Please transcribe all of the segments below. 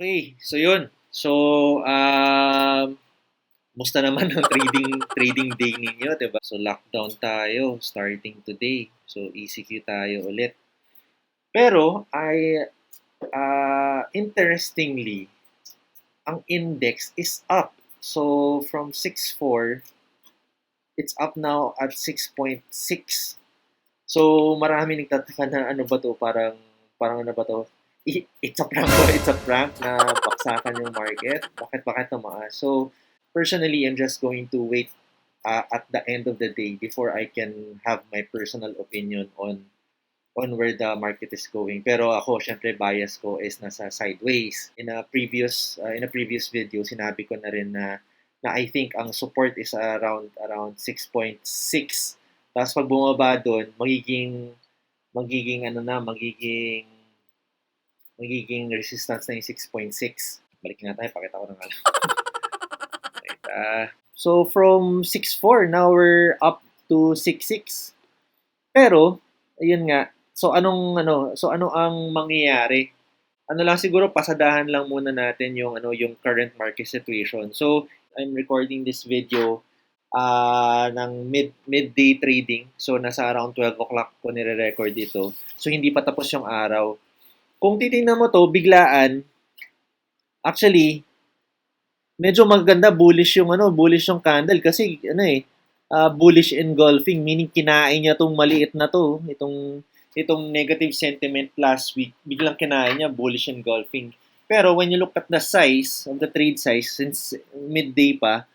Okay, so yun. So, musta naman ang trading day ninyo, 'di ba? So, lockdown tayo starting today. So, ECQ tayo ulit. Pero, interestingly, ang index is up. So, from 6.4, it's up now at 6.6. So, marami nagtataka na ano ba to, parang ano ba to? It's a prank ba? It's a prank na baksakan yung market. Bakit tumaas? So, personally, I'm just going to wait at the end of the day before I can have my personal opinion on where the market is going. Pero ako, syempre, bias ko is nasa sideways. In a previous video, sinabi ko na rin na I think ang support is around 6.6. Tapos pag bumaba doon, magiging ano na, magiging resistance na yung 6.6. Balik na tayo, pakita ko na nga lang. Wait, so from 6.4, now we're up to 6.6. Pero, ayun nga, so ano ang mangyayari? Ano lang siguro, pasadahan lang muna natin yung current market situation. So, I'm recording this video ng midday trading. So, nasa around 12 o'clock ko nire-record dito. So, hindi pa tapos yung araw. Kung titingnan mo to, biglaan, actually, medyo maganda, bullish yung candle kasi bullish engulfing, meaning kinain niya tong maliit na to, itong negative sentiment last week, biglang kinain niya, bullish engulfing. Pero when you look at the size of the trade size, since midday pa,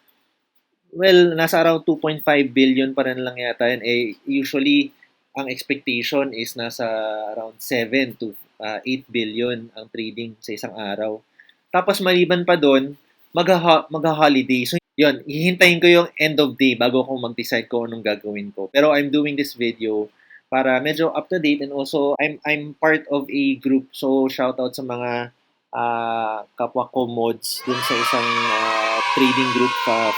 well, nasa around 2.5 billion pa rin lang yata yan. Usually, ang expectation is nasa around 7 to 8 billion ang trading sa isang araw. Tapos maliban pa doon, magha-holiday. So, yun, hihintayin ko yung end of day bago ako mag-decide kung anong gagawin ko. Pero I'm doing this video para medyo up to date, and also I'm part of a group. So, shout out sa mga kapwa ko mods dun sa isang trading group,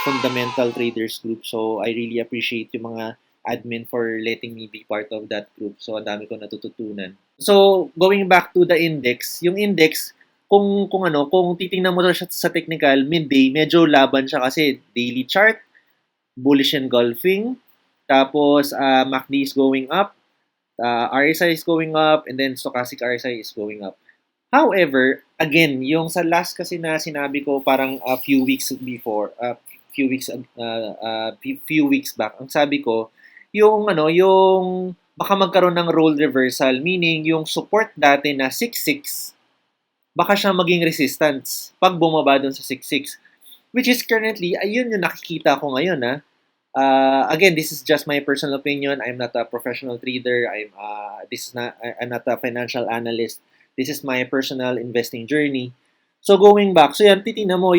fundamental traders group. So, I really appreciate yung mga admin for letting me be part of that group. So, ang dami ko natututunan. So, going back to the index, yung index, kung titingnan mo siya sa technical, midday, medyo laban siya kasi daily chart, bullish engulfing, tapos MACD is going up, RSI is going up, and then stochastic RSI is going up. However, again, yung sa last kasi na sinabi ko parang a few weeks before, few weeks back, ang sabi ko, yung baka magkaroon ng role reversal, meaning yung support dati na 6.6, baka siya maging resistance pag bumaba dun sa 6.6. Which is currently, ayun yung nakikita ko ngayon. Again, this is just my personal opinion. I'm not a professional trader. I'm not a financial analyst. This is my personal investing journey. So going back, so yan, titingnan mo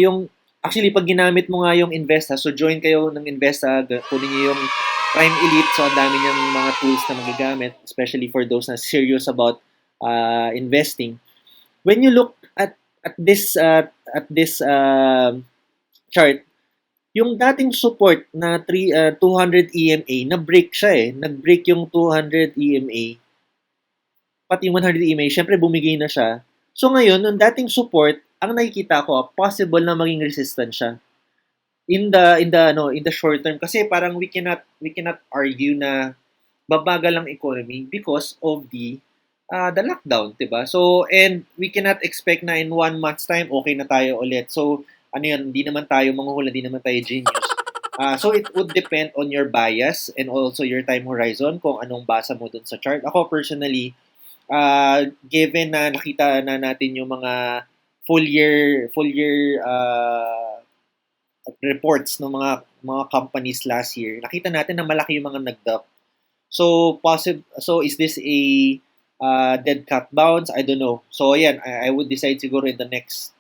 actually pag ginamit mo nga yung Investa, so join kayo ng Investa, kunin niyo yung Prime Elite, so ang dami niyang mga tools na magagamit, especially for those na serious about investing. When you look at this chart, yung dating support na 200 EMA, na-break siya eh. Nag-break yung 200 EMA. Pati yung 100 EMA, syempre bumigay na siya. So ngayon, yung dating support, ang nakikita ko, possible na maging resistant siya. In the short term, kasi parang we cannot argue na babagal ang economy because of the lockdown, 'di ba? So, and we cannot expect na in 1 month's time okay na tayo ulit. So, hindi naman tayo manghuhula, hindi naman tayo genius. So, it would depend on your bias and also your time horizon kung anong basa mo dun sa chart. Ako personally, given na nakita na natin yung mga full year reports ng mga companies last year, nakita natin na malaki yung mga nag-dump. So, is this a dead cat bounce? I don't know. So, ayan, I would decide siguro in the next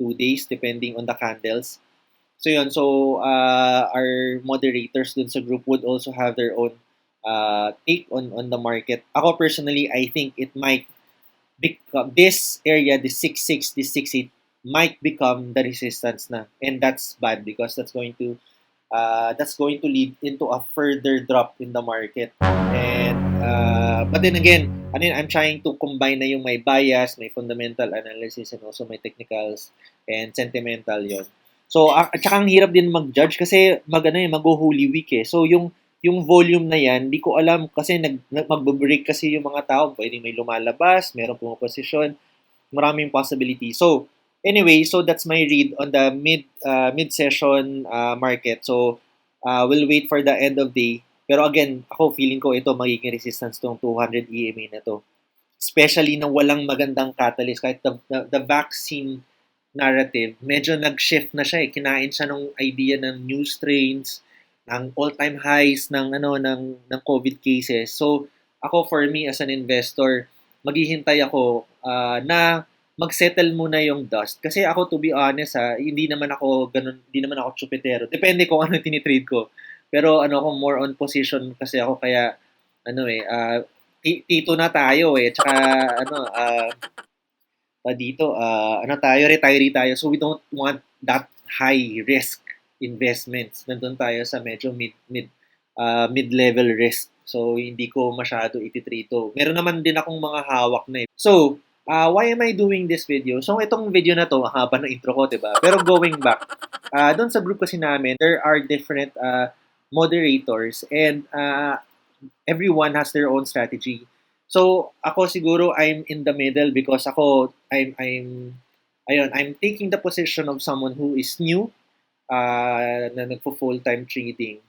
2 days depending on the candles. So, yun. So, our moderators dun sa group would also have their own take on the market. Ako personally, I think it might become, this area, the 6.6, the 6.8, might become the resistance na. And that's bad because that's going to that's going to lead into a further drop in the market. And but then again, I'm trying to combine na yung may bias, may fundamental analysis, and also may technicals and sentimental yon. So at saka ang hirap din mag-judge kasi mag-Holy Week eh. So yung volume na yan, di ko alam kasi magbe-break kasi yung mga tao, pwedeng may lumalabas, meron pumaposisyon, maraming possibility. So anyway, so that's my read on the mid-session market. So we'll wait for the end of day. Pero again, ako feeling ko ito magiging resistance tong 200 EMA na to. Especially na walang magandang catalyst kahit the vaccine narrative, medyo nag-shift na siya eh. Kinain siya ng idea ng new strains, ng all-time highs ng COVID cases. So ako for me as an investor, maghihintay ako na mag-settle muna yung dust. Kasi ako, to be honest, hindi naman ako ganun, hindi naman ako chupetero. Depende kung ano tinitrade ko. Pero ako, more on position kasi ako, kaya, tito na tayo eh. Tsaka, dito, retiree tayo. So, we don't want that high risk investments. Nandun tayo sa medyo mid-level risk. So, hindi ko masyado ititrade to. Meron naman din akong mga hawak na eh. So, why am I doing this video? So, itong video na to, haba ng intro ko, diba? Pero going back, doon sa group kasi namin, there are different moderators and everyone has their own strategy. So, ako siguro I'm in the middle because ako I'm taking the position of someone who is new na nagpo full-time trading.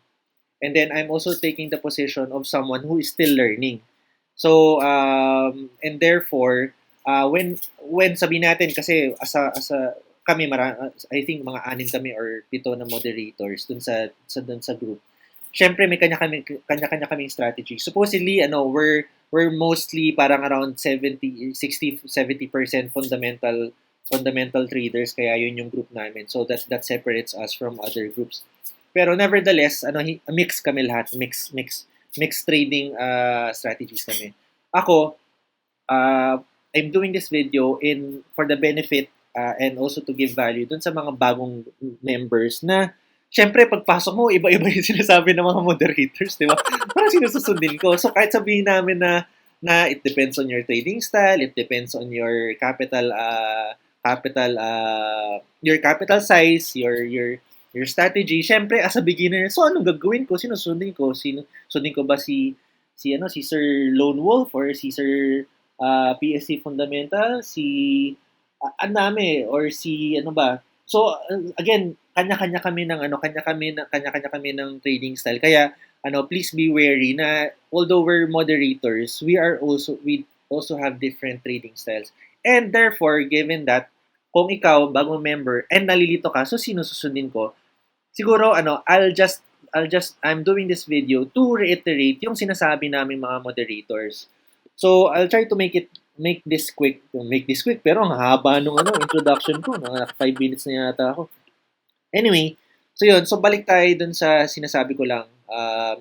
And then I'm also taking the position of someone who is still learning. So, and therefore, when sabi natin kasi as a kami I think mga 6 kami or 7 na moderators dun sa group. Syempre may kanya-kanya kaming strategy. Supposedly we're mostly parang around 70% fundamental traders, kaya yun yung group namin. So that separates us from other groups. Pero nevertheless, mix kami lahat, mix trading strategies kami. Ako, I'm doing this video for the benefit and also to give value dun sa mga bagong members na syempre pagpasok mo, iba-iba yung sinasabi ng mga moderators, di ba? Parang sinususundin ko. So kahit sabihin namin na it depends on your trading style, it depends on your capital size, your strategy. Syempre as a beginner, so anong gagawin ko? Sino susundin ko? Sundin ko ba si Sir Lone Wolf or si Sir PSC Fundamental, si Aname or si ano ba? So again, kanya-kanya kami ng trading style. Kaya please be wary na although we're moderators, we also have different trading styles. And therefore, given that kung ikaw bagong member and nalilito ka, so sino susundin ko? Siguro I'm doing this video to reiterate yung sinasabi naming mga moderators. So I'll try to make this quick, pero ang haba nung introduction ko, 5 minutes na yata ako. Anyway, so yun, so balik tayo dun sa sinasabi ko lang.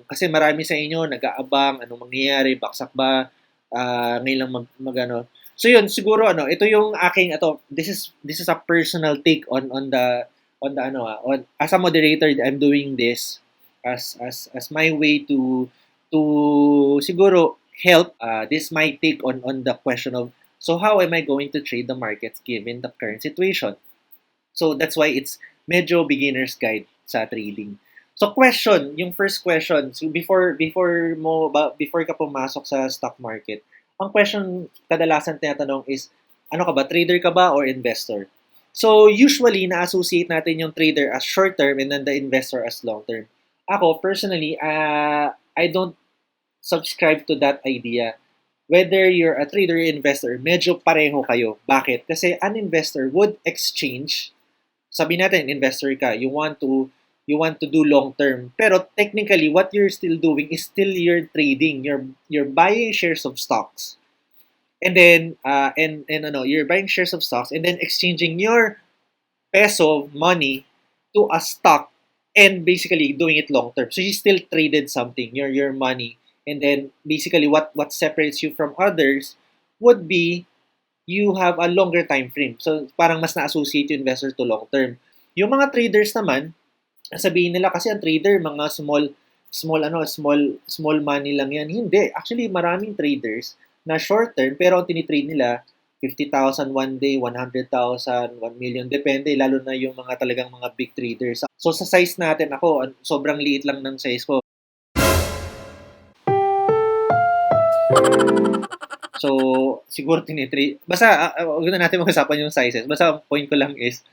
Kasi marami sa inyo nag-aabang, anong mangyayari, baksak ba, ngayon lang So yun, siguro ito yung aking this is a personal take on as a moderator. I'm doing this as my way to siguro help. This my take on the question of, so how am I going to trade the markets given the current situation? So that's why it's medyo beginner's guide sa trading. So yung first question, so before ka pumasok sa stock market, ang question kadalasan tinatanong is, ano ka ba, trader ka ba or investor? So usually na-associate natin yung trader as short term and then the investor as long term. Ako personally, I don't subscribe to that idea. Whether you're a trader or investor, medyo pareho kayo. Bakit? Kasi an investor would exchange. Sabi natin, investor ka, you want to do long term. Pero technically, what you're still doing is still your trading. You're buying shares of stocks. And then you're buying shares of stocks and then exchanging your peso money to a stock and basically doing it long term. So you still traded something, your money. And then basically what separates you from others would be you have a longer time frame. So parang mas na-associate yung investor to long term. Yung mga traders naman, sabihin nila kasi ang trader mga small money lang yan. Hindi. Actually, maraming traders na short term pero ang tinitrade nila 50,000 one day, 100,000, 1 million, depende, lalo na yung mga talagang mga big traders. So sa size natin, ako, sobrang liit lang ng size ko. So, siguro tinitrade. Basta, huwag na natin mag-usapan yung sizes. Basta, point ko lang is,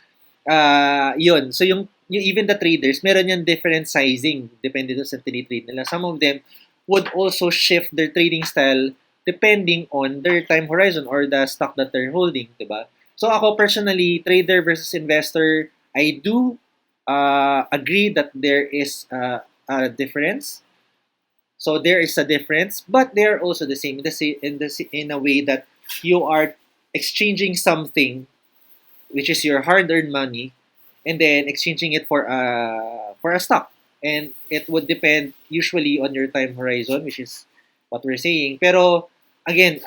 yun. So, yung even the traders, meron yung different sizing depende doon sa tinitrade nila. Some of them would also shift their trading style depending on their time horizon or the stock that they're holding, diba? So, ako personally, trader versus investor, I do agree that there is a difference. So there is a difference, but they are also the same in a way that you are exchanging something which is your hard-earned money, and then exchanging it for a stock. And it would depend usually on your time horizon, which is what we're saying. Pero again,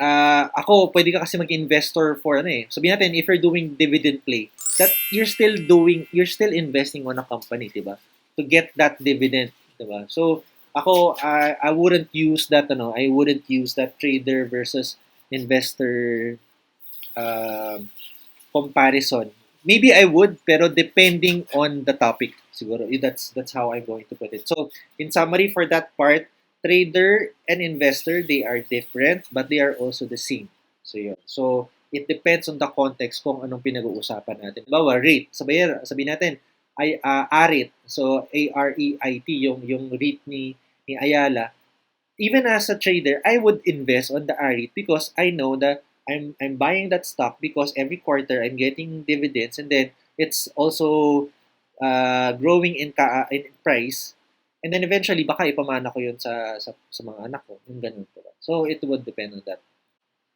ako pwede ka kasi mag-investor for ano eh. Sabihin natin if you're doing dividend play, that you're still investing on a company, 'di ba? To get that dividend, 'di ba? So ako I wouldn't use that I wouldn't use that trader versus investor um comparison. Maybe I would, pero depending on the topic, siguro. That's how I'm going to put it. So, in summary for that part, trader and investor, they are different, but they are also the same. So, yun. So, it depends on the context kung anong pinag-uusapan natin. Bawa, rate. Sabihin natin, ARIT. So, AREIT, yung rate ni Ayala. Even as a trader, I would invest on the ARIT because I know that I'm buying that stock because every quarter I'm getting dividends, and then it's also growing in price, and then eventually baka ipamana ko yun sa mga anak ko, yung ganun, diba? So it would depend on that.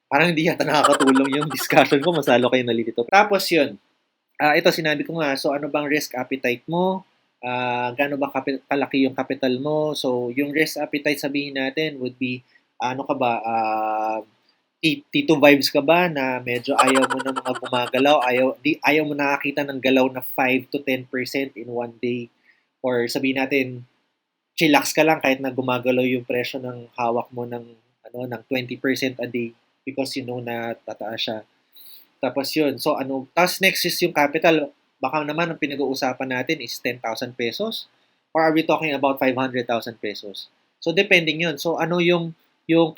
Parang hindi yata nakakatulong yung discussion ko, masalo kayo nalilito. Tapos yun, ito sinabi ko nga, so ano bang risk appetite mo? Gaano ba kalaki yung capital mo? So yung risk appetite sabihin natin would be, ano ka ba, Tito vibes ka ba na medyo ayaw mo na mga gumagalaw, ayaw mo nakakita ng galaw na 5 to 10% in one day, or sabihin natin chillax ka lang kahit na gumagalaw yung presyo ng hawak mo ng 20% a day because you know na tataas siya. Tapos yun. So tapos next is yung capital. Baka naman ang pinag-uusapan natin is 10,000 pesos, or are we talking about 500,000 pesos? So depending yun. So ano yung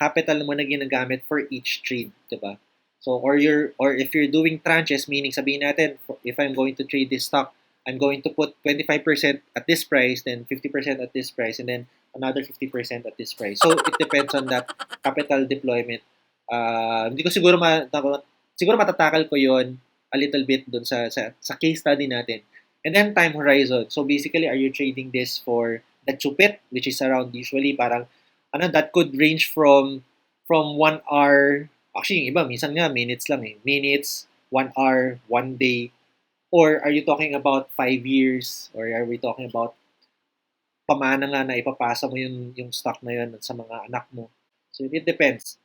capital mo na ginagamit for each trade, 'di ba? So or if you're doing tranches, meaning sabihin natin if I'm going to trade this stock, I'm going to put 25% at this price, then 50% at this price, and then another 50% at this price. So it depends on that capital deployment. Hindi ko siguro matatakal ko 'yon a little bit dun sa case study natin. And then time horizon. So basically, are you trading this for the chupet, which is around usually parang that could range from 1 hour, actually yung iba minsan nga minutes lang eh. Minutes, 1 hour, 1 day, or are you talking about 5 years, or are we talking about pamana nga na ipapasa mo yung stock na yun sa mga anak mo. So it depends.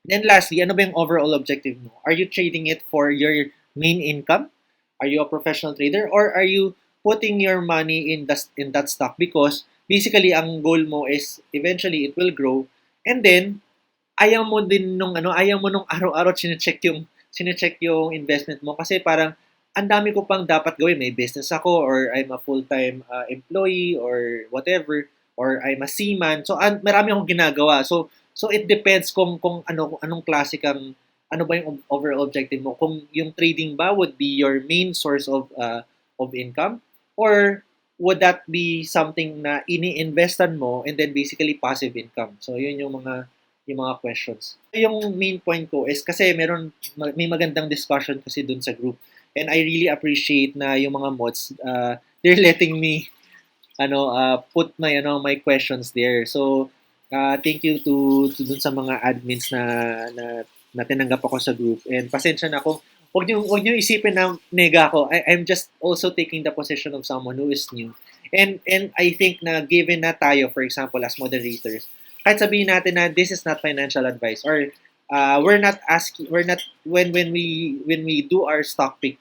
Then lastly, ano ba yung overall objective mo? Are you trading it for your main income? Are you a professional trader, or are you putting your money in that stock because basically ang goal mo is eventually it will grow, and then ayaw mo nung araw-araw sine-check yung investment mo kasi parang ang dami ko pang dapat gawin. May business ako, or I'm a full-time employee, or whatever, or I'm a seaman. So marami akong ginagawa. So it depends kung anong klase kang ano ba yung overall objective mo. Kung yung trading ba would be your main source of income, or would that be something na ini-investan mo and then basically passive income. So yun yung mga questions. Yung main point ko is kasi may magandang discussion kasi dun sa group, and I really appreciate na yung mga mods they're letting me put my questions there. So thank you to dun sa mga admins na tinanggap ako sa group, and pasensya na kung wag niyo isipin na nega ako. I'm just also taking the position of someone who is new, and I think na given na tayo, for example, as moderators, kahit sabihin natin na this is not financial advice, or we're not when we do our stock pick,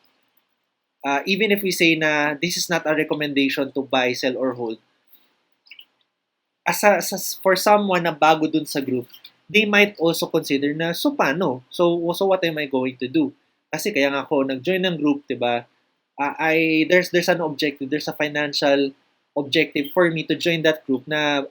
even if we say na this is not a recommendation to buy, sell, or hold, for someone na bago dun sa group, they might also consider na, so paano? So what am I going to do? Kasi kaya nga ako nag-join ng group, 'di ba? There's an objective, there's a financial objective for me to join that group na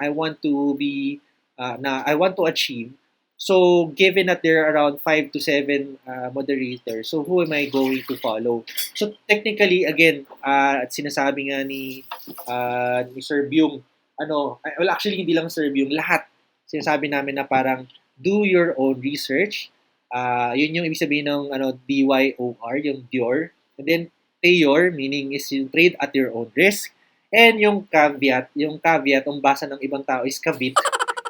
I want to be na I want to achieve. So given that there are around 5 to 7 moderators, so who am I going to follow? So technically again, at sinasabi nga ni Sir Byung, well actually hindi lang Sir Byung, lahat sinasabi namin na parang do your own research. Yun yung ibig sabihin ng DYOR, yung DYOR. And then TAYOR, meaning is yung trade at your own risk. And yung caveat, ang basa ng ibang tao is caveat.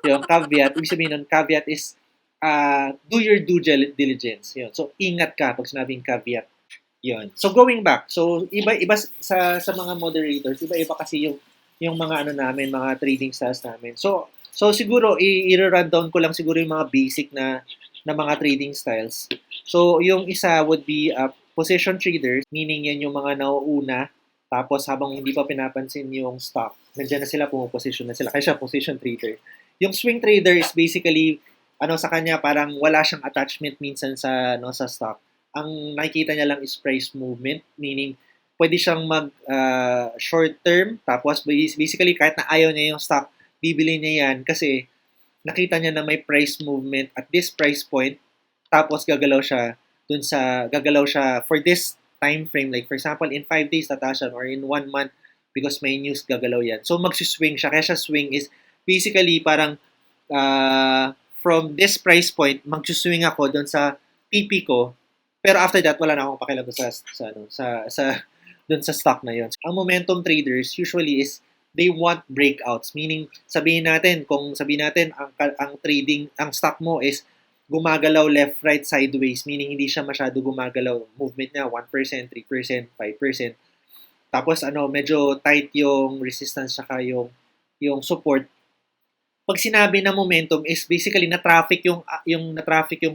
Yung caveat, ibig sabihin ng caveat is do your due diligence. Yun. So, ingat ka pag sinabing caveat. Yun. So, going back. So, iba-iba sa mga moderators, iba-iba kasi yung mga namin, mga trading styles namin. So siguro, i-rundown ko lang siguro yung mga basic na mga trading styles. So, yung isa would be position traders, meaning yan yung mga nauuna, tapos habang hindi pa pinapansin yung stock, nandiyan na sila, pumaposition na sila. Kaya siya position trader. Yung swing trader is basically, sa kanya, parang wala siyang attachment minsan sa stock. Ang nakikita niya lang is price movement, meaning pwede siyang mag short term, tapos basically kahit na ayaw niya yung stock, bibili niya yan kasi nakita niya na may price movement at this price point, tapos gagalaw siya for this time frame, like for example in 5 days tataas or in 1 month because may news, gagalaw yan. So magsiswing siya, kaya siya swing is basically parang from this price point, magsuswing ako doon sa PP ko, pero after that wala na akong pakialam doon sa stock na yon. Ang momentum traders usually is they want breakouts, meaning sabihin natin ang trading, ang stock mo is gumagalaw left, right, sideways, meaning hindi siya masyado gumagalaw, movement niya 1%, 3%, 5%. Tapos medyo tight yung resistance saka yung support. Pag sinabi na momentum is basically na-traffic yung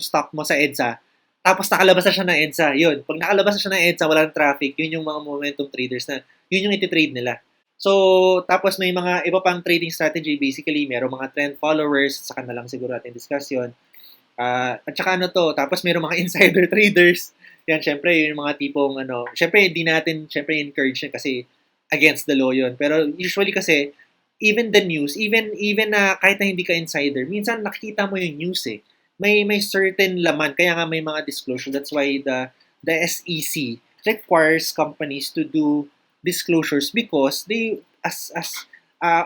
stock mo sa EDSA, tapos nakalabas na siya ng EDSA. Yun, pag nakalabas na siya ng EDSA, wala ng traffic, yun yung mga momentum traders na yun yung iti-trade nila. So, tapos may mga iba pang trading strategy. Basically, merong mga trend followers, saka na lang siguro natin discuss yun. At saka tapos merong mga insider traders. Yan, syempre, yung mga tipong syempre, hindi natin, encourage yun kasi against the law yun. Pero usually kasi, even the news, even na kahit na hindi ka insider, minsan nakikita mo yung news eh. May certain laman, kaya nga may mga disclosure. That's why the SEC requires companies to do disclosures because they, as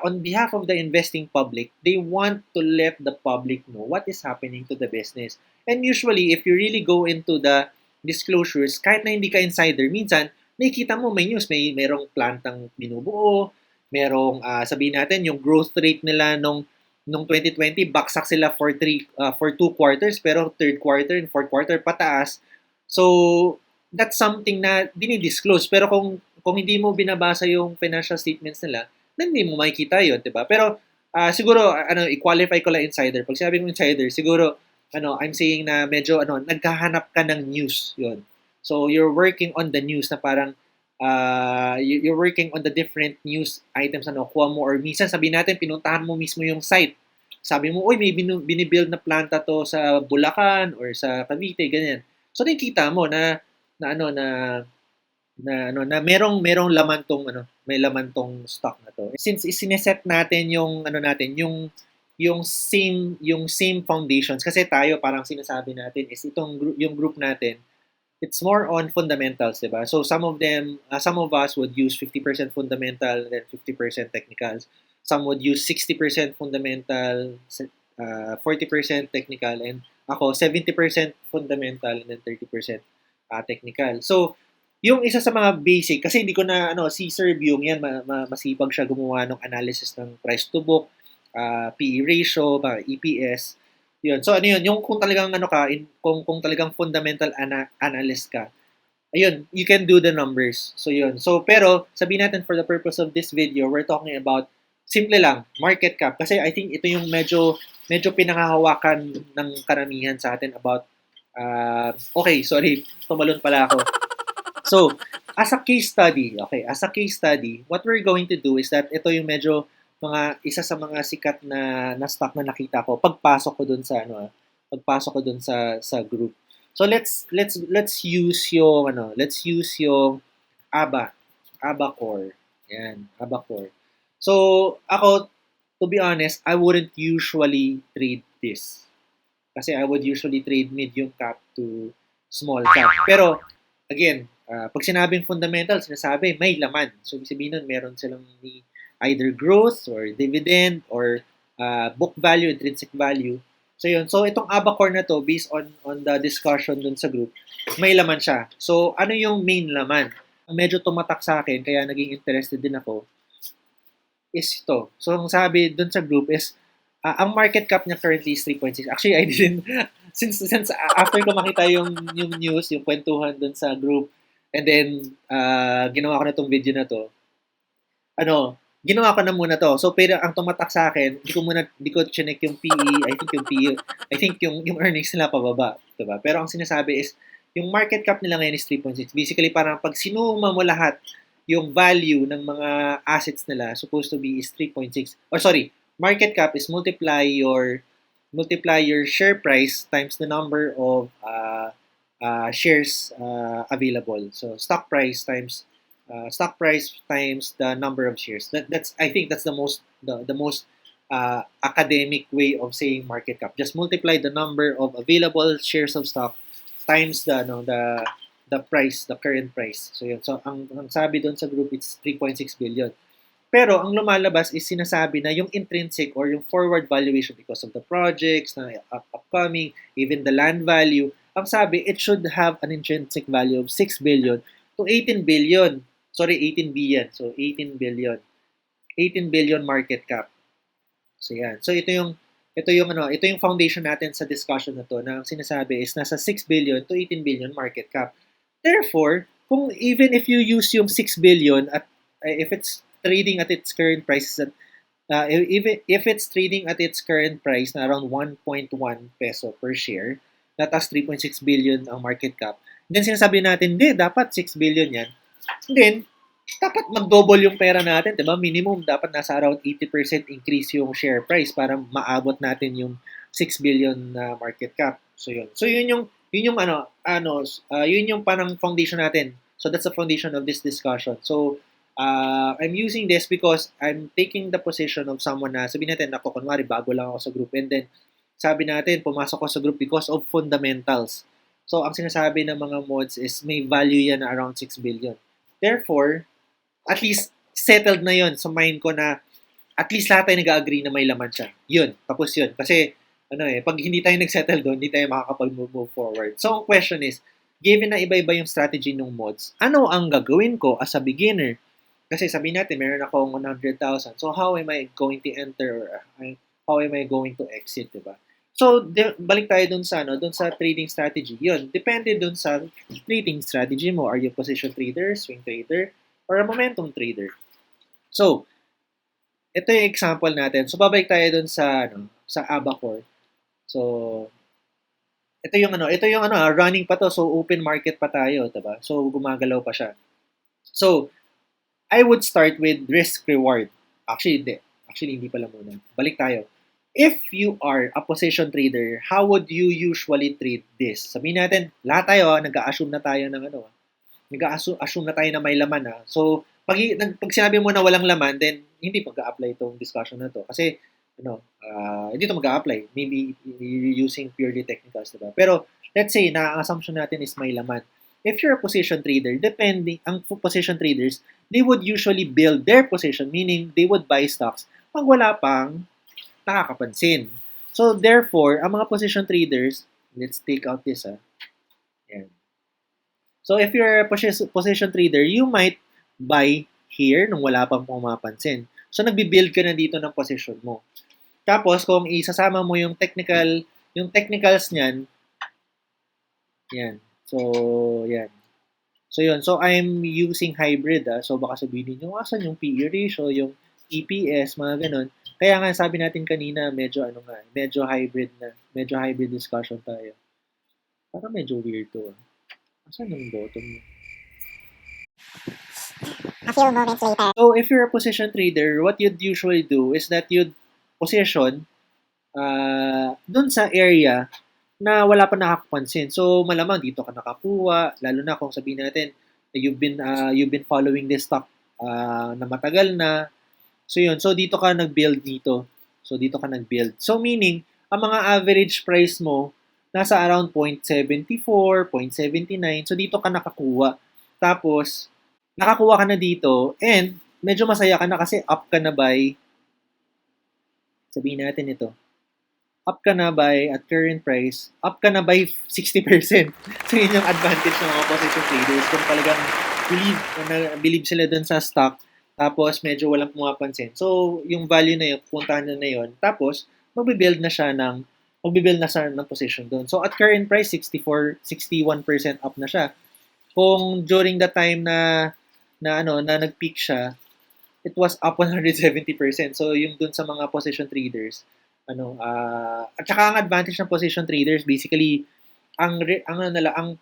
on behalf of the investing public, they want to let the public know what is happening to the business. And usually, if you really go into the disclosures, kahit na hindi ka insider, minsan, nakikita mo may news, merong plantang binubuo, merong, sabihin natin, yung growth rate nila nung 2020, baksak sila for 2 quarters, pero 3rd quarter and 4th quarter pataas. So, that's something na dinidisclose. Pero kung hindi mo binabasa yung financial statements nila, hindi mo makikita yun, diba? Pero, siguro, i-qualify ko lang insider. Pag sabi mo insider, siguro, I'm saying na medyo, naghahanap ka ng news, yun. So, you're working on the news na parang, you're working on the different news items kuha mo, or minsan sabihin natin pinuntahan mo mismo yung site. Sabi mo, may binibuild na planta to sa Bulacan or sa Cavite, ganyan. So nakikita mo na merong laman tong may laman tong stock na to. Since isineset natin yung yung same foundations kasi tayo parang sinasabi natin is yung group natin, it's more on fundamentals, diba? So some of us would use 50% fundamental and then 50% technicals. Some would use 60% fundamental, 40% technical, and ako 70% fundamental and then 30% technical. So yung isa sa mga basic, kasi hindi ko na si Sir Byung yan, masipag siya gumawa ng analysis ng price to book, PE ratio, EPS. Yun. So yun, yung kung talagang kung talagang fundamental analyst ka, ayun, you can do the numbers. So yun. So pero sabihin natin for the purpose of this video, we're talking about simple lang, market cap, kasi I think ito yung medyo pinanghahawakan ng karamihan sa atin about okay, sorry, tumalon pala ako. So, as a case study, what we're going to do is that ito yung medyo isa sa mga sikat na stock na nakita ko pagpasok ko dun sa sa group. So let's use yung ABACORE. Yan, ABACORE. So, ako, to be honest, I wouldn't usually trade this. Kasi I would usually trade medium cap to small cap. Pero, again, pag sinabing fundamental, sinasabi may laman. So, ibig sabihin nun, meron silang either growth or dividend or book value, intrinsic value. So, yun. So, itong ABACORE na to, based on the discussion dun sa group, may laman siya. So, ano yung main laman? Medyo tumatak sa akin, kaya naging interested din ako, is ito. So, ang sabi dun sa group is, ang market cap niya currently is 3.6. Actually, I didn't, since after ko makita yung news, yung kwentuhan dun sa group, and then, ginawa ko na tong video na to, ginawa ko na muna to. So, pero ang tumatak sa akin, hindi ko chinek yung PE, I think yung earnings nila pababa, diba? Pero ang sinasabi is, yung market cap nila ngayon is 3.6. Basically, parang pag sinuma mo lahat, yung value ng mga assets nila supposed to be is 3.6. Or sorry, market cap is multiply your share price times the number of shares available. So stock price times the number of shares. I think that's the most academic way of saying market cap. Just multiply the number of available shares of stock times the price, the current price. So yun. So ang sabi doon sa group, it's 3.6 billion. Pero ang lumalabas is sinasabi na yung intrinsic or yung forward valuation because of the projects na upcoming, even the land value, ang sabi, it should have an intrinsic value of 6 billion to 18 billion. Sorry, 18 billion. So 18 billion. 18 billion market cap. So yan. So ito yung foundation natin sa discussion na to na ang sinasabi is nasa 6 billion to 18 billion market cap. Therefore, kung even if you use yung 6 billion at if it's trading at its current price even if it's trading at its current price na around 1.1 peso per share, that has 3.6 billion ang market cap. Then sinasabi natin, dapat 6 billion yan. Then, dapat mag-double yung pera natin, 'di ba? Minimum dapat nasa around 80% increase yung share price para maabot natin yung 6 billion na market cap. So yun. So yun yung yun yung parang foundation natin. So that's the foundation of this discussion. So I'm using this because I'm taking the position of someone na sabihin natin ako kunwari bago lang ako sa group and then sabi natin pumasok ako sa group because of fundamentals. So ang sinasabi ng mga mods is may value yan na around 6 billion. Therefore, at least settled na yon sa mind ko na at least lahat tayo nag-agree na may laman siya. Yun, tapos yun. Kasi pag hindi tayo nag-settle doon, hindi tayo makakapag-move forward. So, ang question is, given na iba-iba yung strategy ng mods, ano ang gagawin ko as a beginner? Kasi sabihin natin, meron akong 100,000. So, how am I going to enter or how am I going to exit, diba? So, balik tayo dun sa trading strategy. Yun, depende dun sa trading strategy mo. Are you position trader, swing trader, or a momentum trader? So, ito yung example natin. So, babalik tayo dun sa ABACORE. So, ito yung running pa to. So, open market pa tayo, diba? So, gumagalaw pa siya. So, I would start with risk-reward. Actually, hindi pala muna. Balik tayo. If you are a position trader, how would you usually trade this? Sabihin natin, lahat tayo, nag-a-assume na tayo ng nag-a-assume na tayo na may laman. So, pag sinabi mo na walang laman, then hindi mag-a-apply itong discussion na to. Kasi, hindi ito mag-a-apply. Maybe using purely technicals, diba? Pero, let's say, na ang assumption natin is may laman. If you're a position trader, ang position traders, they would usually build their position, meaning they would buy stocks pag wala pang nakakapansin. So, therefore, ang mga position traders, let's take out this, Yan. So, if you're a position trader, you might buy here nung wala pang pumapansin. So, nagbi-build ka na dito ng position mo. Tapos, kung isasama mo yung technicals niyan, yan. So, yan. So, yun. So, I'm using hybrid, So, baka sabihin niyo, asan yung PE ratio, yung EPS, mga ganun. Kaya nga, sabi natin kanina, medyo hybrid na. Medyo hybrid discussion tayo. Parang medyo weird to. Asan yung bottom niya? a few moments later. So, if you're a position trader, what you'd usually do is that you'd position dun sa area na wala pa nakakapansin. So, malamang dito ka nakakuha, lalo na kung sabihin natin, you've been following this stock na matagal na. So, yun. So, dito ka nag-build dito. So, dito ka nag-build. So, meaning, ang mga average price mo, nasa around 0.74, 0.79. So, dito ka nakakuha. Tapos, nakakuha ka na dito and medyo masaya ka na kasi up ka na by, sabihin natin ito, up ka na by, at current price, up ka na by 60%. So, yun yung advantage ng mga position traders. Kung talagang believe sila dun sa stock, tapos medyo walang pumapansin. So, yung value na yun, puntahan na yun. Tapos, magbibuild na siya ng position doon. So, at current price, 61% up na siya. Kung during the time na nag-peak siya, it was up 170%. So, yung dun sa mga position traders, at saka ang advantage ng position traders, basically, ang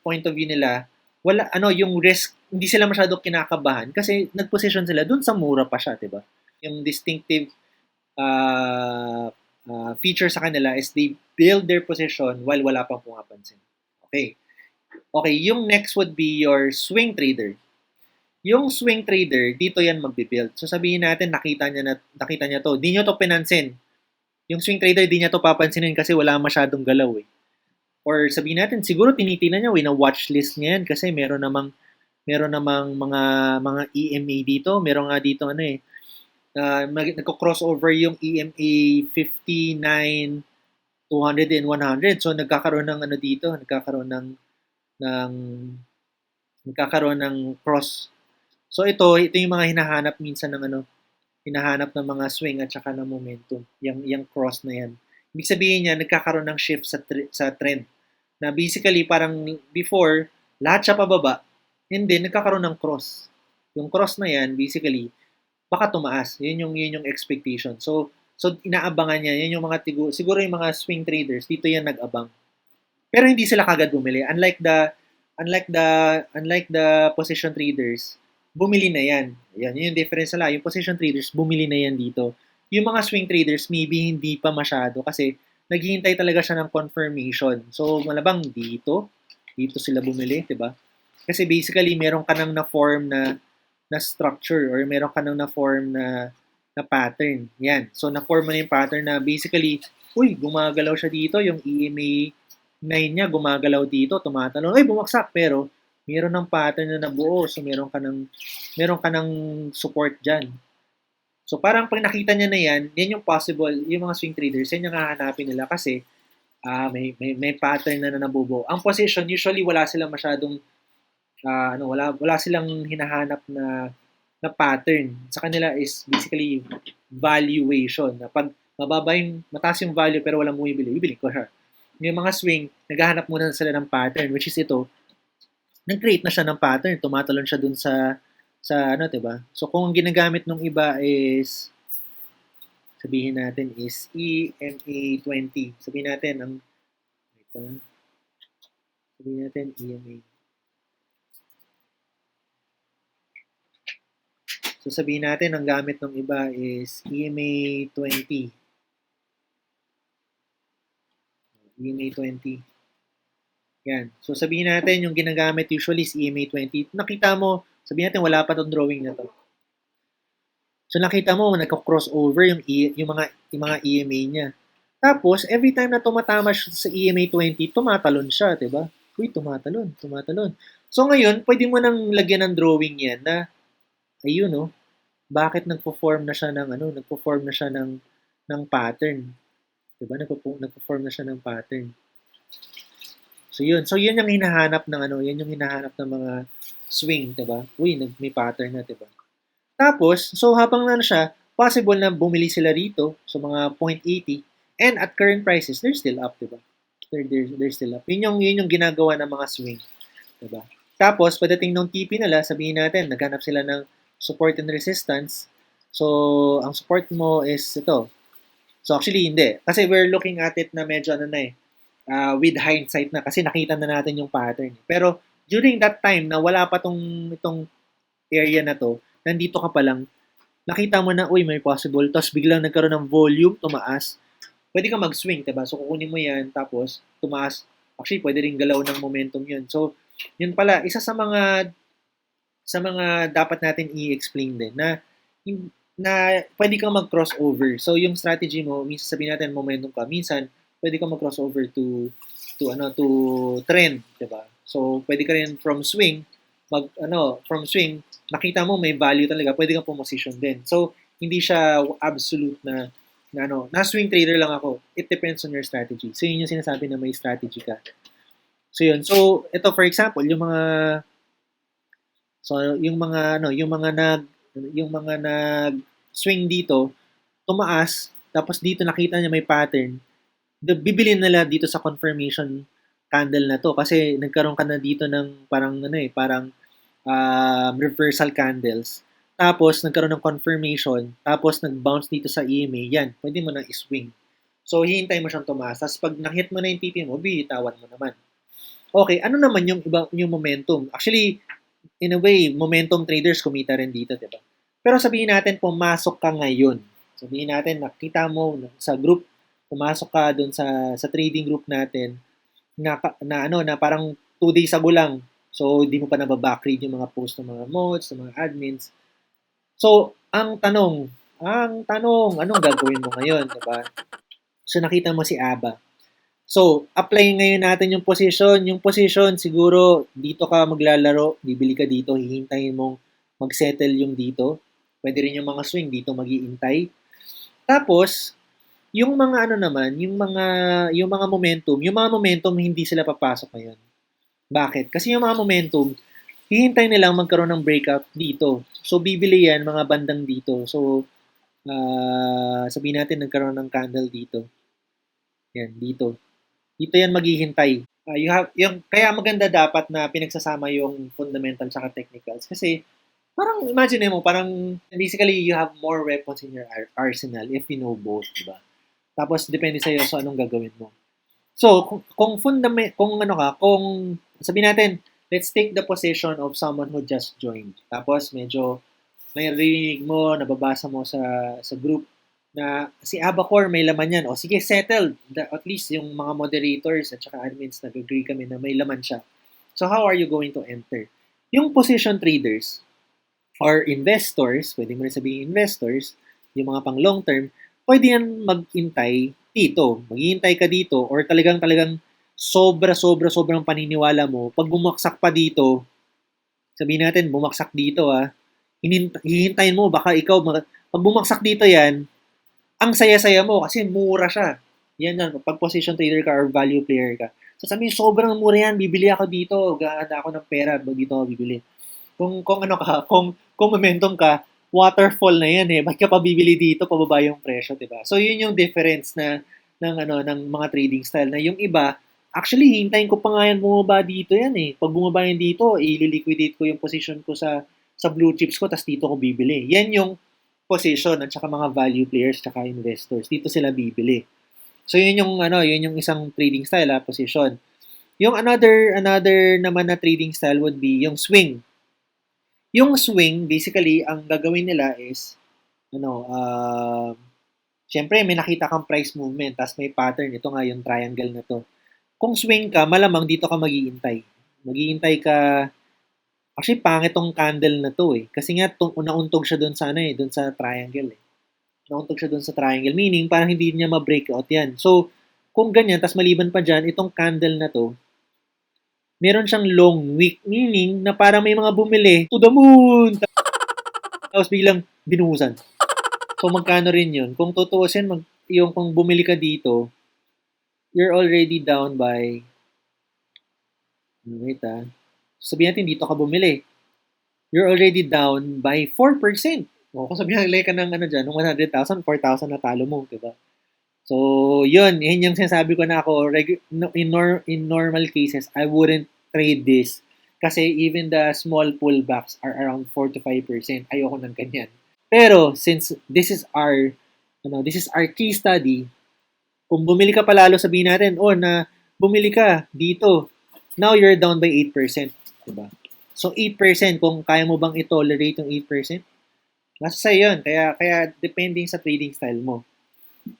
point of view nila, yung risk, hindi sila masyadong kinakabahan kasi nag-position sila dun sa mura pa siya, 'di ba? Yung distinctive feature sa kanila is they build their position while wala pang pumapansin. Okay. Okay, yung next would be your swing trader. Yung swing trader, dito yan magbe-build. So sabihin natin nakita niya to. Di niyo to pinansin. Yung swing trader, di niya to papansinin kasi wala masyadong galaw eh. Or sabihin natin, siguro tinitingnan niya, na-watch list niya yan kasi meron namang mga EMA dito. Meron nga dito nagko-crossover yung EMA 59, 200 and 100. So nagkakaroon ng dito, nagkakaroon ng cross. So ito yung mga hinahanap minsan ng hinahanap ng mga swing at saka ng momentum, yung cross na yan. Ibig sabihin niya, nagkakaroon ng shift sa trend. Na basically, parang before, lahat siya pababa, and then nagkakaroon ng cross. Yung cross na yan, basically, baka tumaas. Yun yung expectation. So inaabangan niya, yan yung mga siguro yung mga swing traders, dito yan nag-abang. Pero hindi sila kagad bumili. Unlike the position traders, bumili na yan. Yan, yun yung difference nila. Yung position traders, bumili na yan dito. Yung mga swing traders, maybe hindi pa masyado kasi naghihintay talaga siya ng confirmation. So, malabang dito sila bumili, 'di ba? Kasi basically, meron ka nang na-form na structure or meron ka nang na-form na pattern. Yan. So, na-form mo na yung pattern na basically, gumagalaw siya dito. Yung EMA 9 niya, gumagalaw dito, tumatalon. Bumagsak. Pero, meron ng pattern na nabuo. So, meron ka ng support dyan. So, parang pag nakita niya na yan yung possible, yung mga swing traders, yan yung hahanapin nila kasi may pattern na nabubuo. Ang position, usually wala silang masyadong, wala silang hinahanap na pattern. Sa kanila is basically valuation. Na pag mataas yung value pero walang bibili ko siya. Yung mga swing, naghahanap muna sila ng pattern, which is ito, nag-create na siya ng pattern, tumatalon siya dun sa 'di ba? So kung ang ginagamit ng iba is sabihin natin is EMA 20. Sabihin natin EMA. So sabihin natin ang gamit ng iba is EMA 20. EMA 20. Yan. So sabihin natin yung ginagamit usually is EMA 20. Nakita mo, sabihin natin wala pa tong drawing na to. So nakita mo nagko-crossover yung mga EMA niya. Tapos every time na tumatama siya sa EMA 20, tumatalon siya, 'di ba? Tumatalon. So ngayon, pwede mo nang lagyan ng drawing 'yan na ayun bakit nagpo-form na siya ng pattern. 'Di ba? Nagpo-form na siya ng pattern. So yun yung hinahanap ng mga swing, 'di ba? May pattern na, 'di ba? Tapos, so habang siya, possible na bumili sila rito so mga 0.80 and at current prices, they're still up, 'di ba? They're still up. Yun yung ginagawa ng mga swing, 'di ba? Tapos, pagdating ng TP nila, sabihin natin, naghanap sila ng support and resistance. So, ang support mo is ito. So, actually, hindi. Kasi we're looking at it na medyo with hindsight na kasi nakita na natin yung pattern. Pero during that time na wala pa itong area na to, nandito ka pa lang, nakita mo na, uy, may possible, tapos biglang nagkaroon ng volume, tumaas, pwede ka mag-swing, diba? So, kukunin mo yan, tapos tumaas. Actually, pwede rin galaw ng momentum yun. So, yun pala, isa sa mga dapat natin i-explain din na pwede kang mag-crossover. So, yung strategy mo, minsan sabihin natin momentum ka, minsan pwede kang mag-crossover to trend, 'di ba? So, pwede ka rin from swing from swing, nakita mo may value talaga, pwede kang position din. So, hindi siya absolute na swing trader lang ako. It depends on your strategy. So, yun yung sinasabi na may strategy ka. So, yun. So, ito for example, yung mga nag swing dito, tumaas, tapos dito nakita niya may pattern, bibilin nila dito sa confirmation candle na to kasi nagkaroon ka na dito ng parang reversal candles. Tapos nagkaroon ng confirmation, tapos nag-bounce dito sa EMA, yan, pwede mo na i-swing. So, hihintay mo siyang tumaas. Tapos pag nakit mo na yung TP mo, bibitawan mo naman. Okay, ano naman yung momentum? Actually, in a way, momentum traders kumita rin dito, di ba? Pero sabihin natin, pumasok ka ngayon. Sabihin natin, nakita mo sa group, pumasok ka doon sa trading group natin na parang 2 days ago lang. So, hindi mo pa nababackrate yung mga post ng mga mods, ng mga admins. So, anong gagawin mo ngayon, diba? So, nakita mo si Aba. So, apply ngayon natin yung position. Yung position, siguro, dito ka maglalaro, bibili ka dito, hihintayin mong mag-settle yung dito. Pwede rin yung mga swing, dito mag-iintay. Tapos, yung mga momentum, hindi sila papasok ngayon. Bakit? Kasi yung mga momentum, hihintay nilang magkaroon ng breakout dito. So, bibili yan mga bandang dito. So, sabihin natin nagkaroon ng candle dito. Yan, dito. Dito yan maghihintay. Kaya maganda dapat na pinagsasama yung fundamental at technicals. Kasi, parang imagine mo, parang basically you have more weapons in your arsenal if you know both, diba? Tapos, depende sa'yo sa anong gagawin mo. So, kung sabihin natin, let's take the position of someone who just joined. Tapos, medyo naririnig mo, nababasa mo sa group na si ABACORE may laman yan. O sige, settled. At least yung mga moderators at saka admins nag-agree kami na may laman siya. So, how are you going to enter? Yung position traders or investors, pwede mo rin sabihin investors, yung mga pang long term, pwede yan mag-intay dito. Maghihintay ka dito or talagang sobrang paniniwala mo. Pag bumaksak pa dito, sabihin natin, bumaksak dito hihintayin mo, baka ikaw, pag bumaksak dito yan, ang saya-saya mo kasi mura siya. Yan lang, pag position trader ka or value player ka. So sabihin, sobrang mura yan, bibili ako dito, gahanda ako ng pera, dito ako bibili. Kung momentum ka, waterfall na yan Ba't ka pa bibili dito, pababa yung presyo, diba? So yun yung difference ng mga trading style na yung iba, actually, hintayin ko pa nga yan bumaba dito yan Pag bumaba yan dito, i-liquidate ko yung position ko sa blue chips ko, tas dito ko bibili. Yan yung position at saka mga value players at saka investors. Dito sila bibili. So yun yung isang trading style, position. Yung another naman na trading style would be yung swing. Yung swing, basically, ang gagawin nila is syempre may nakita kang price movement, tas may pattern. Ito nga yung triangle na to. Kung swing ka, malamang dito ka maghihintay. Maghihintay ka. Actually, pangit tong candle na to Kasi nga, nauntog siya doon sa triangle Nauntog siya doon sa triangle. Meaning, parang hindi niya ma-breakout yan. So, kung ganyan, tas maliban pa dyan, itong candle na to, meron siyang long wick. Meaning, na parang may mga bumili to the moon. Tapos biglang binuhusan. So, magkano rin yun? Kung tutuusin, kung bumili ka dito, you're already down by, sabihin natin dito ka bumili. You're already down by 4%. O, kung sabihin nila ka ng ng 100,000, 4,000 na talo mo, diba? So, yun yung sinasabi ko na ako, in normal cases, I wouldn't trade this. Kasi even the small pullbacks are around 4 to 5%. Ayoko ng ganyan. Pero, since this is our case study, kung bumili ka palalo, sabihin natin, na bumili ka dito, now you're down by 8%. Diba? So, 8%, kung kaya mo bang i-tolerate yung 8%? Nasa sa'yo yun. Kaya depending sa trading style mo.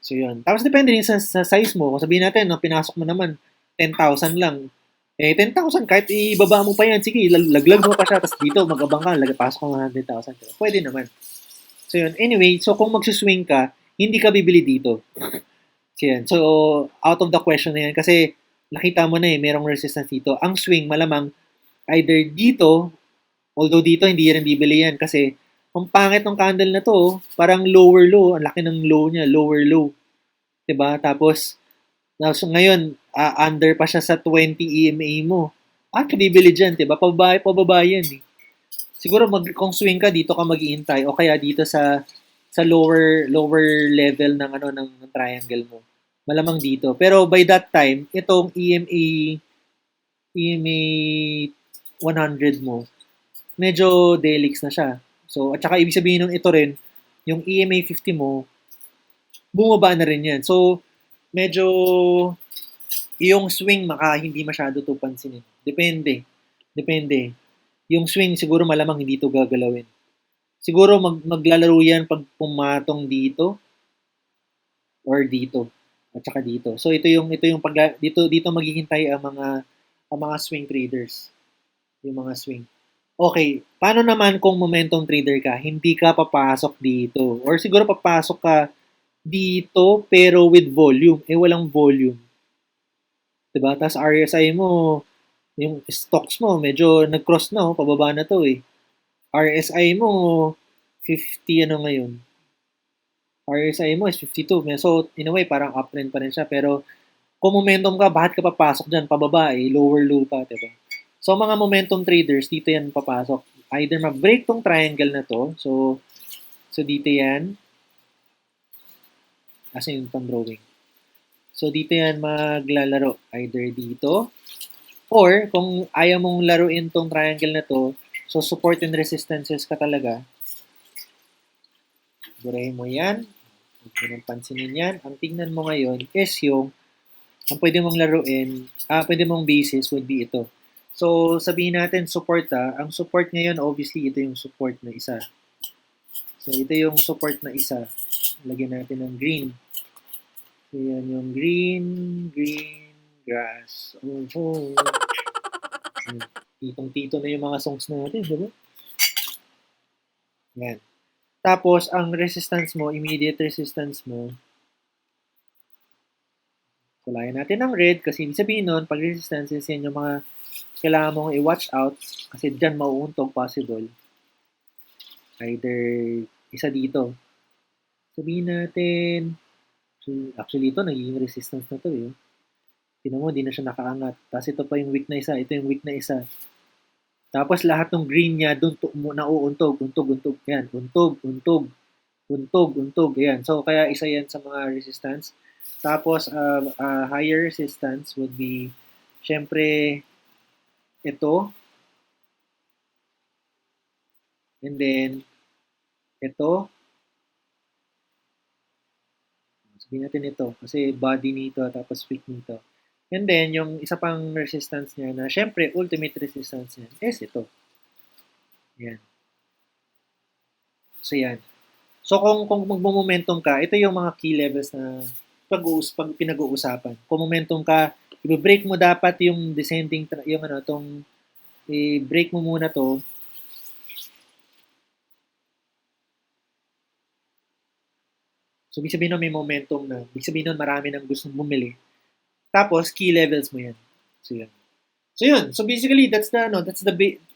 So, yun. Tapos, depende din sa size mo. Kung sabihin natin, no, pinasok mo naman, 10,000 lang. 10,000, kahit ibaba mo pa yan, sige, laglag mo pa siya, tapos dito, mag-abang ka, pasok ka ng 100,000. Pwede naman. So, yun. Anyway, so kung magsuswing ka, hindi ka bibili dito. So, yan. So, out of the question na yan, kasi nakita mo na merong resistance dito. Ang swing, malamang, either dito, although dito, hindi rin bibili yan, kasi ang pangit ng candle na to, parang lower low, ang laki ng low niya, lower low. 'Di ba? Tapos so ngayon, under pa siya sa 20 EMA mo. Bibili diyan, 'di ba? Pababa yan eh. Siguro kung swing ka dito ka maghihintay o kaya dito sa lower level ng ng triangle mo. Malamang dito. Pero by that time, itong EMA 100 mo, medyo delix na siya. So, at saka ibig sabihin ng ito rin, yung EMA 50 mo, bumaba na rin yan. So, medyo yung swing hindi masyado to pansinin. Depende. Depende. Yung swing siguro malamang hindi to gagalawin. Siguro maglalaro yan pag pumatong dito or dito at saka dito. So ito yung dito maghihintay ang mga swing traders. Yung mga swing. Okay, paano naman kung momentum trader ka, hindi ka papasok dito or siguro papasok ka dito pero with volume, walang volume. 'Di ba? Tapos RSI mo, yung stocks mo medyo nag-cross na, pababa na 'to eh. RSI mo 50 ano ngayon. RSI mo is 52. So, in a way, parang uptrend pa rin siya. Pero, kung momentum ka, bakit ka papasok dyan? Pababa eh, lower low pa, diba? So, mga momentum traders, dito yan papasok. Either mag-break tong triangle na to. So dito yan. As in, itong drawing. So, dito yan maglalaro. Either dito. Or, kung ayaw mong laruin tong triangle na to, so support and resistances ka talaga. Burahin mo yan. Huwag mo nang pansinin yan. Ang tingnan mo ngayon is ang pwede mong laruin, pwede mong basis would be ito. So, sabihin natin support Ang support ngayon, obviously, ito yung support na isa. So, ito yung support na isa. Lagyan natin ng green. So, yan yung green grass. Oh. Titong-tito na yung mga songs natin, diba? Yan. Tapos, ang resistance mo, immediate resistance mo, kulayan natin ng red kasi ibig sabihin nun, pag resistance, yan yung mga kailangan mong i-watch out kasi dyan mauuntog possible. Either isa dito. Sabihin natin, actually ito, naging resistance na to eh. Tingnan mo, hindi na siya nakaangat. Tapos ito pa yung weak na isa, ito yung weak na isa. Tapos lahat ng green niya doon nauuntog, untog. Yan, untog. Yan. So kaya isa yan sa mga resistance. Tapos higher resistance would be syempre ito. And then ito. Sabihin natin ito kasi body nito tapos weak nito. And then, yung isa pang resistance niya na, syempre, ultimate resistance niya is ito. Yan. So, yan. So, kung mag-momentum ka, ito yung mga key levels na pag pinag-uusapan. Kung momentum ka, i-break mo dapat yung descending, yung i-break mo muna to. So, ibig sabihin nun may momentum na. Ibig sabihin nun marami nang gustong bumili. Tapos, key levels mo yan. So, yun. So, basically, that's the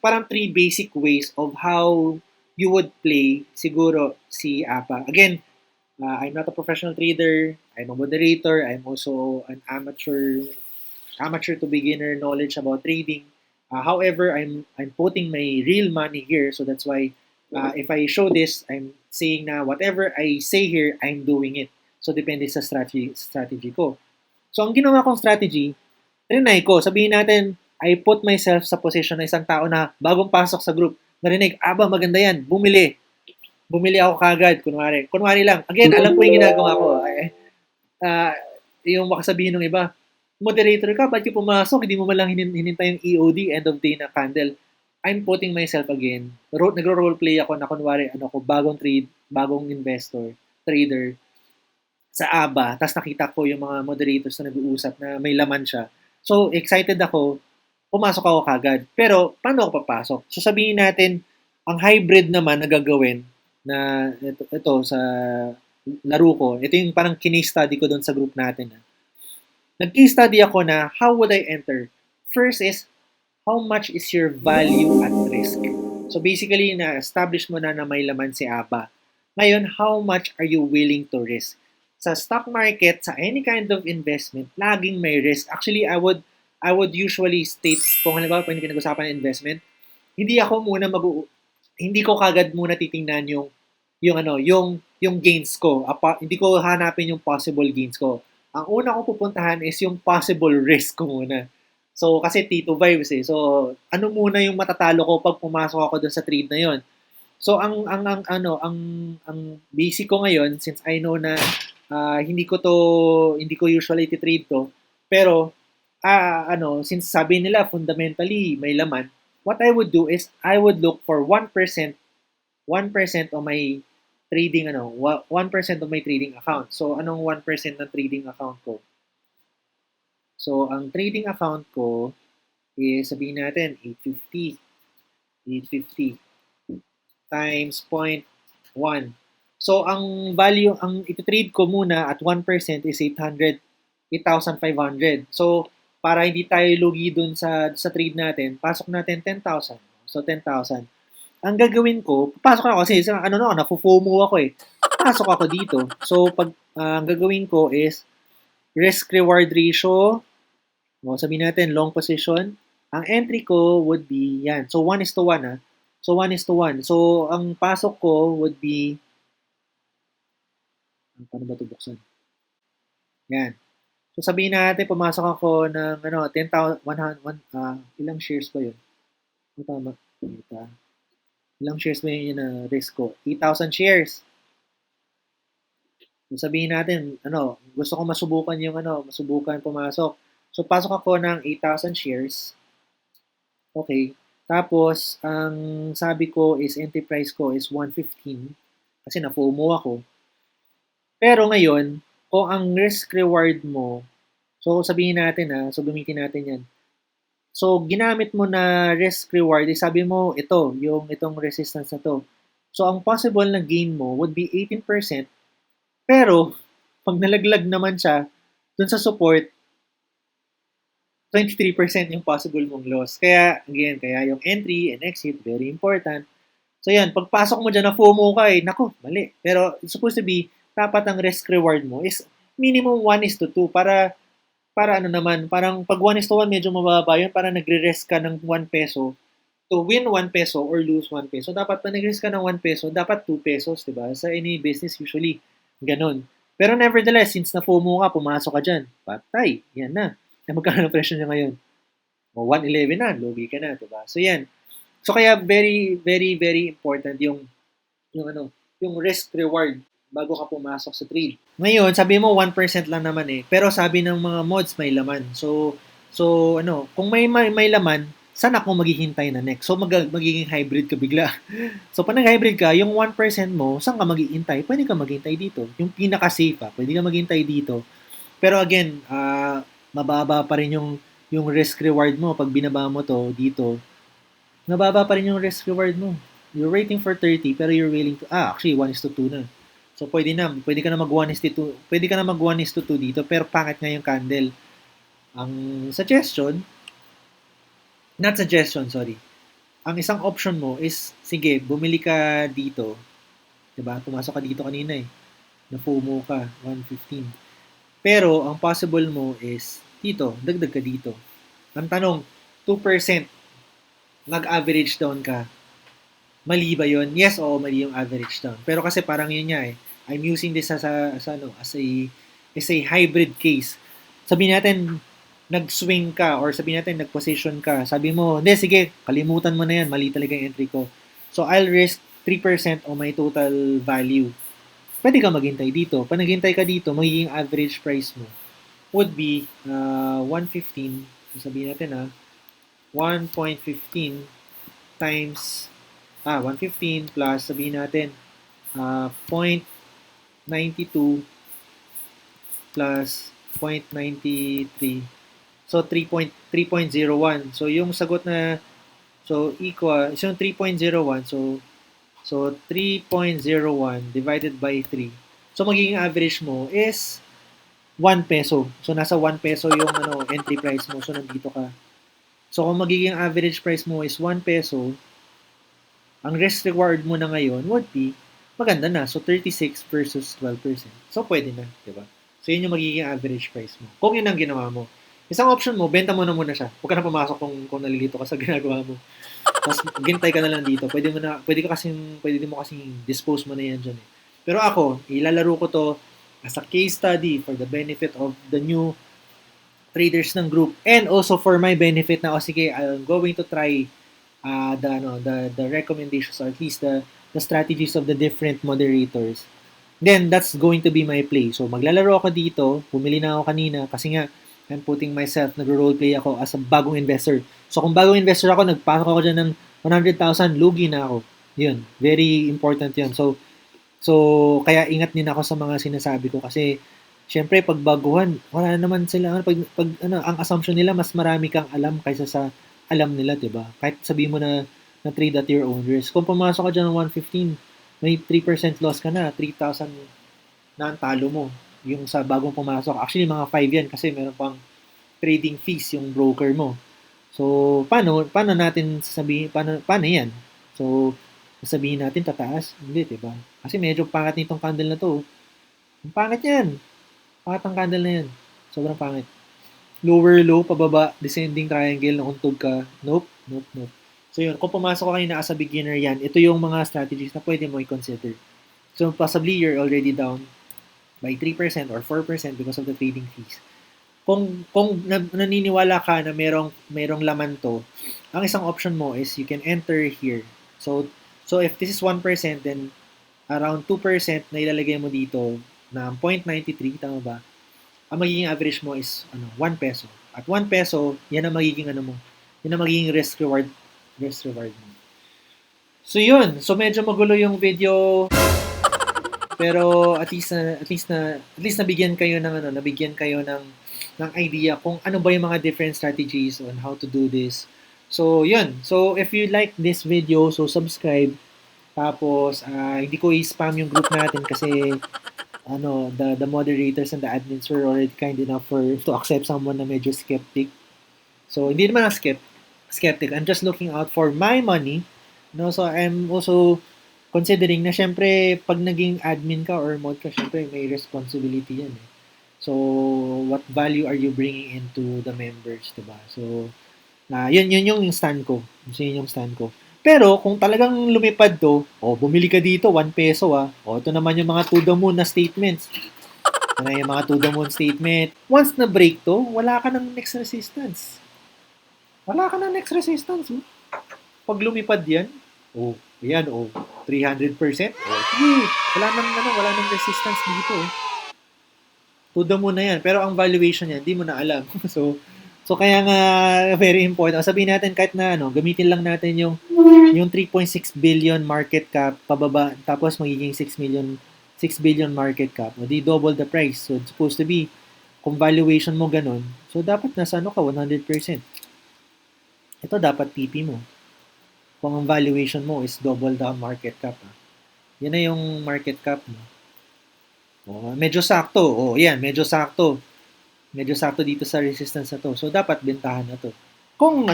parang 3 basic ways of how you would play siguro si APA. Again, I'm not a professional trader. I'm a moderator. I'm also an amateur to beginner knowledge about trading. However, I'm putting my real money here. So, that's why if I show this, I'm saying na whatever I say here, I'm doing it. So, depende sa strategy ko. So, ang ginawa kong strategy, rinay ko, sabihin natin, I put myself sa position ng isang tao na bagong pasok sa group, narinig, maganda yan, bumili. Bumili ako kagad, kunwari lang. Again, alam ko yung ginagawa ko. Yung makasabihin ng iba, moderator ka, ba't yung pumasok, hindi mo malang hinintay yung EOD, end of day na candle. I'm putting myself again, nagro-roleplay ako na kunwari, bagong trade, bagong investor, trader, sa ABA, tapos nakita ko yung mga moderators na nag-uusap na may laman siya. So, excited ako, pumasok ako kagad. Pero, paano ako papasok? So, sabihin natin, ang hybrid naman na gagawin na ito sa laro ko, ito yung parang kinase study ko doon sa group natin. Nag-case study ako na how would I enter? First is, how much is your value at risk? So basically, na-establish mo na may laman si ABA. Ngayon, how much are you willing to risk? Sa stock market, sa any kind of investment, laging may risk. Actually, I would usually state, kung halimbawa pa pinag-usapan ng investment, hindi ako muna hindi ko kagad muna titingnan yung gains ko. Hindi ko hanapin yung possible gains ko. Ang una kong pupuntahan is yung possible risk ko muna. So, kasi Tito vibes eh. So, ano muna yung matatalo ko pag pumasok ako doon sa trade na yon. So, ang basic ko ngayon, since I know na hindi ko usually titrade to, pero, since sabi nila fundamentally may laman, what I would do is, I would look for 1% of my trading, 1% of my trading account. So, anong 1% ng trading account ko? So, ang trading account ko is, sabihin natin, 850 times 0.1. So, ang value, ang ititrade ko muna at 1% is 8,500. So, para hindi tayo lugi dun sa trade natin, pasok natin 10,000. So, 10,000. Ang gagawin ko, papasok ako kasi nafu-FOMO ako eh. Pasok ako dito. So, ang gagawin ko is risk-reward ratio. Sabihin natin, long position. Ang entry ko would be, yan. So, 1:1 So, 1:1. So, ang pasok ko would be, paano ba ito buksan? Yan. So, sabihin natin, pumasok ako ng, 10,000, ilang shares ba yun? Tama. Ilang shares ba yun na risk ko? 8,000 shares. So, sabihin natin, gusto ko masubukan pumasok. So, pasok ako ng 8,000 shares. Okay. Tapos, ang sabi ko is, enterprise ko is 115 kasi na-FOMO ako. Pero ngayon, kung ang risk-reward mo, so sabihin natin so gamitin natin yan. So, ginamit mo na risk-reward, sabi mo, itong resistance na to. So, ang possible na gain mo would be 18%. Pero, pag nalaglag naman siya, dun sa support, 23% yung possible mong loss. Kaya yung entry and exit, very important. So yan, pagpasok mo dyan na FOMO ka nako, mali. Pero it's supposed to be, dapat ang risk reward mo is minimum 1:2 para parang pag 1:1 medyo mababa yun, para nagre-risk ka ng 1 peso to win 1 peso or lose 1 peso. Dapat pa nag-risk ka ng 1 peso, dapat 2 pesos, diba? Sa any business usually, ganun. Pero nevertheless, since na FOMO ka, pumasok ka dyan, patay, yan na. Magkano presyo niya ngayon? 111 na, lugi ka na, diba? So yan. So kaya very, very, very important yung risk reward bago ka pumasok sa trade. Ngayon, sabi mo 1% lang naman pero sabi ng mga mods may laman. So kung may laman, saan ako maghihintay na next? So magiging hybrid ka bigla. So pag nag-hybrid ka, yung 1% mo, saan ka maghihintay? Pwede ka maghintay dito. Yung pinaka-safe pwede ka maghintay dito. Pero again, mababa pa rin yung risk reward mo pag binaba mo to dito. Mababa pa rin yung risk reward mo. You're waiting for 30 pero you're willing to actually 1:2 na. So pwede ka na mag 1:2. Pwede ka na mag 1:2 dito pero pangit nga yung candle. Ang Ang isang option mo is sige, bumili ka dito. 'Di ba? Pumasok ka dito kanina Na FOMO ka 115. Pero, ang possible mo is, dito, dagdag ka dito. Ang tanong, 2% mag-average down ka. Mali ba yun? Yes, oo, mali yung average down. Pero kasi parang yun nga I'm using this as a hybrid case. Sabihin natin, nag-swing ka or sabihin natin, nag-position ka. Sabi mo, hindi, sige, kalimutan mo na yan. Mali talaga yung entry ko. So, I'll risk 3% of my total value. Pwede ka maghintay dito. Pag naghintay ka dito, magiging average price mo would be 115. Sabihin natin 1.15 times 115 plus sabihin natin 0.92 plus 0.93. So 3.01. So yung sagot na equal yung 3.01 so 3.01 divided by 3. So magiging average mo is 1 peso. So nasa 1 peso yung entry price mo. So nandito ka. So kung magiging average price mo is 1 peso, ang risk reward mo na ngayon would be maganda na. So 36 versus 12%. So pwede na, 'di ba? So yun yung magiging average price mo. Kung yun ang ginawa mo. Isang option mo, benta mo na muna siya. Huwag ka na pumasok kung nalilito ka sa ginagawa mo. Tapos gintay ka na lang dito. Pwede din mo kasing dispose mo na yan dyan. Pero ako, ilalaro ko to as a case study for the benefit of the new traders ng group and also for my benefit na sige, I'm going to try the recommendations or at least the strategies of the different moderators. Then that's going to be my play. So maglalaro ako dito, pumili na ako kanina kasi nga I'm putting myself, nagro-roleplay ako as a bagong investor. So kung bagong investor ako, nagpasok ako dyan ng 100,000, lugi na ako. Yun, very important yun. So kaya ingat din ako sa mga sinasabi ko kasi syempre pag baguhan, wala naman sila ang assumption nila mas marami kang alam kaysa sa alam nila, 'di ba? Kahit sabihin mo na trade at your own risk. Kung pumasok ka diyan ng 115, may 3% loss ka na, 3,000 na ang talo mo. Yung sa bagong pumasok. Actually, mga 5 yan kasi meron pang trading fees yung broker mo. So, paano natin sasabihin, paano yan? So, sasabihin natin tataas? Hindi, diba? Kasi medyo pangit nitong candle na to. Ang pangit yan. Pangit ang candle na yan. Sobrang pangit. Lower low, pababa, descending triangle, nauntog ka. Nope. So yun, kung pumasok ka kanina as a beginner yan, ito yung mga strategies na pwede mo i-consider. So possibly you're already down by 3% or 4% because of the trading fees. Kung naniniwala ka na merong laman to, ang isang option mo is you can enter here. So if this is 1%, then around 2% na ilalagay mo dito na 0.93, tama ba? Ang magiging average mo is 1 peso. At 1 peso, yan ang magiging yan ang magiging risk reward mo. So yun, so medyo magulo yung video. Pero at least nabigyan kayo ng idea kung ano ba yung mga different strategies on how to do this. So, yun. So, if you like this video, so subscribe. Tapos, hindi ko i-spam yung group natin kasi the moderators and the admins were already kind enough to accept someone na medyo skeptic. So, hindi naman ako skeptic. I'm just looking out for my money. So, I'm also considering na syempre pag naging admin ka or mod ka, syempre may responsibility yan eh. So, what value are you bringing into the members, diba? So, yun yung stand ko. Yun yung stand ko. Pero, kung talagang lumipad to, bumili ka dito, 1 peso ito naman yung mga to the moon na statements. Ito na yung mga to the moon statement. Once na break to, wala ka ng next resistance. Pag lumipad yan, Ayan, 300%. Wala nang resistance dito. Tudo mo na yan. Pero ang valuation niya, hindi mo na alam. so kaya nga, very important. Sabihin natin, kahit na gamitin lang natin yung 3.6 billion market cap, pababa, tapos magiging 6 billion market cap. O di double the price. So, it's supposed to be, kung valuation mo ganun, so dapat nasa 100%. Ito dapat TP mo. Kung ang valuation mo is double the market cap. Yan na yung market cap mo. Medyo sakto. Yan, medyo sakto. Medyo sakto dito sa resistance na to. So, dapat bentahan na to. Kung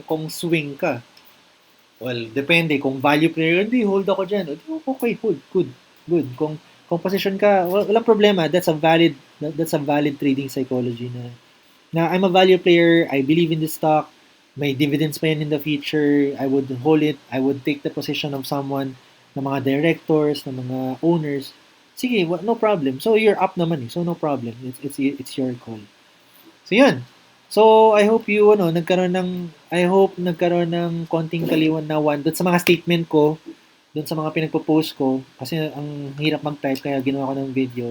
kung swing ka. Well, depende. Kung value player, hindi, hold ako dyan. Okay, hold. Good. Kung position ka, walang problema. That's a valid trading psychology na I'm a value player. I believe in this stock. May dividends pa yan in the future, I would hold it, I would take the position of someone, ng mga directors, ng mga owners. Sige, no problem. So, you're up naman so no problem. It's your call. So, yun. So, I hope nagkaroon ng konting kaliwanawan doon sa mga statement ko, doon sa mga pinagpo-post ko, kasi ang hirap mag-type, kaya ginawa ko ng video.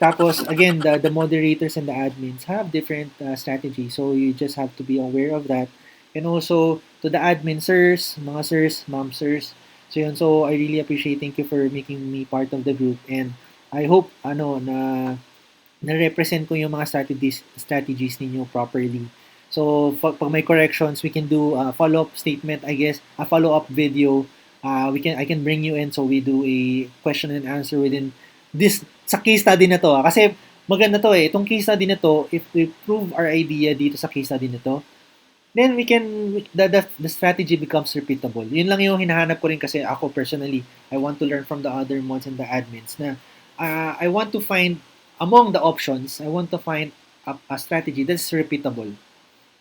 Tapos, again, the moderators and the admins have different strategies. So, you just have to be aware of that. And also to the admin sirs, mga sirs, ma'am sirs. So yun, so I really appreciate, thank you for making me part of the group, and I hope na-represent ko yung mga strategies ninyo properly. So, pag may corrections, we can do a follow-up statement, I guess, a follow-up video. I can bring you in, so we do a question and answer within this, sa case study na to. Kasi maganda to eh. Itong case study na to, if we prove our idea dito sa case study na to, then we can, the strategy becomes repeatable. Yun lang yung hinahanap ko rin kasi ako personally, I want to learn from the other mods and the admins na I want to find, among the options, I want to find a strategy that's repeatable.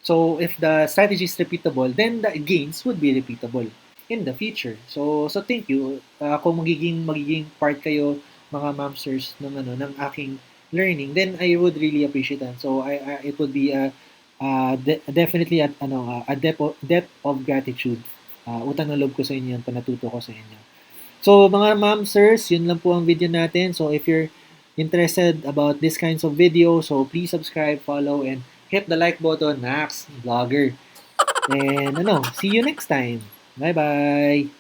So if the strategy is repeatable, then the gains would be repeatable in the future. So thank you. Kung magiging part kayo, mga mamsters, ng aking learning, then I would really appreciate that. So it would be definitely a depth of gratitude. Utang na loob ko sa inyo, panatuto ko sa inyo. So mga ma'am, sirs, yun lang po ang video natin. So if you're interested about this kinds of video, so please subscribe, follow, and hit the like button. Max, vlogger. And see you next time. Bye-bye.